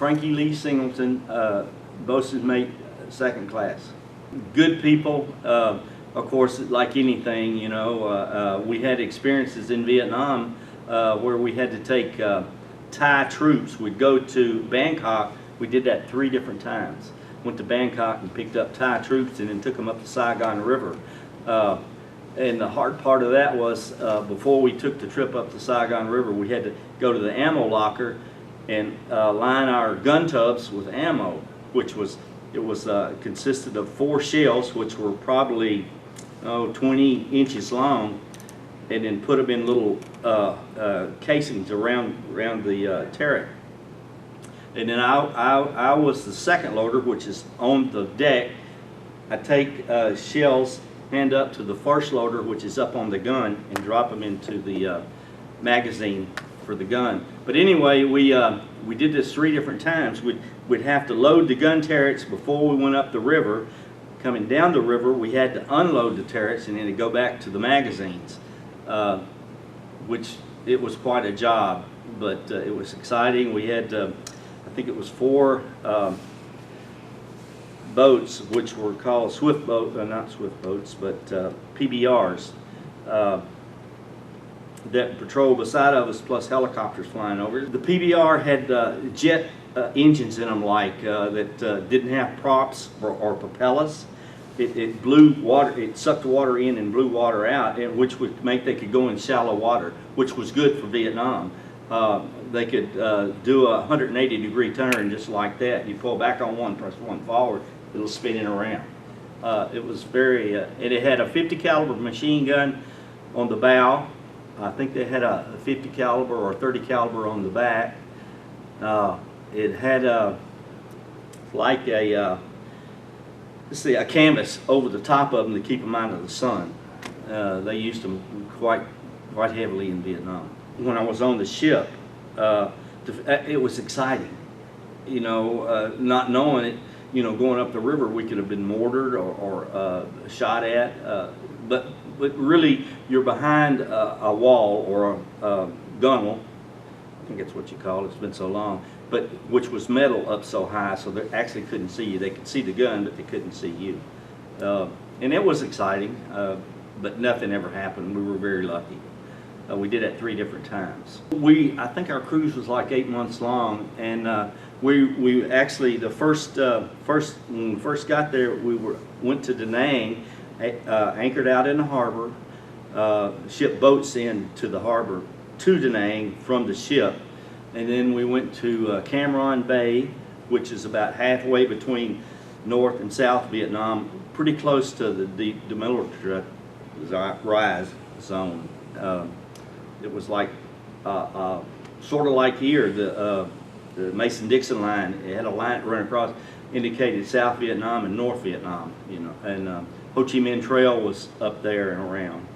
Franky Lee Singleton, boasted mate, second class. Good people. Of course, like anything, you know, we had experiences in Vietnam where we had to take Thai troops. We'd go to Bangkok. We did that 3 different times. Went to Bangkok and picked up Thai troops and then took them up the Saigon River. And the hard part of that was before we took the trip up the Saigon River, we had to go to the ammo locker and line our gun tubs with ammo, which was, consisted of 4 shells, which were probably 20 inches long, and then put them in little casings around the turret. And then I was the second loader, which is on the deck. I take shells, hand up to the first loader, which is up on the gun, and drop them into the magazine for the gun. But anyway, we did this 3 different times. We'd have to load the gun turrets before we went up the river. Coming down the river, we had to unload the turrets and then to go back to the magazines, which it was quite a job, but it was exciting. We had, I think it was 4 boats, which were called swift boats, not swift boats, but PBRs, that patrolled beside of us, plus helicopters flying over. The PBR had jet engines in them, like that didn't have props or propellers. It blew water, it sucked water in and blew water out, and which would make they could go in shallow water, which was good for Vietnam. They could do a 180-degree turn just like that. You pull back on one, press one forward, it'll spin it around. It was very, and it had a 50 caliber machine gun on the bow. I think they had a 50 caliber or 30 caliber on the back. It had like a a canvas over the top of them to keep them out of the sun. They used them quite heavily in Vietnam. When I was on the ship, it was exciting. You know, not knowing it, you know, going up the river, we could have been mortared or shot at. But really, you're behind a wall or a gunnel. I think that's what you call it. It's been so long. But which was metal up so high, so they actually couldn't see you. They could see the gun, but they couldn't see you. And it was exciting, but nothing ever happened. We were very lucky. We did it 3 different times. I think our cruise was like 8 months long, and we actually when we first got there, went to Da Nang, anchored out in the harbor, shipped boats in to the harbor to Da Nang from the ship. And then we went to Cam Ranh Bay, which is about halfway between North and South Vietnam, pretty close to the demilitarized zone. It was like, sort of like here, the Mason-Dixon line. It had a line run across, indicated South Vietnam and North Vietnam, you know. And Ho Chi Minh Trail was up there and around.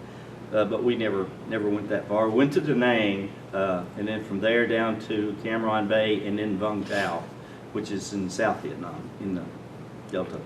But we never went that far. We went to Da Nang, and then from there down to Cam Ranh Bay, and then Vung Tau, which is in South Vietnam, in the Delta.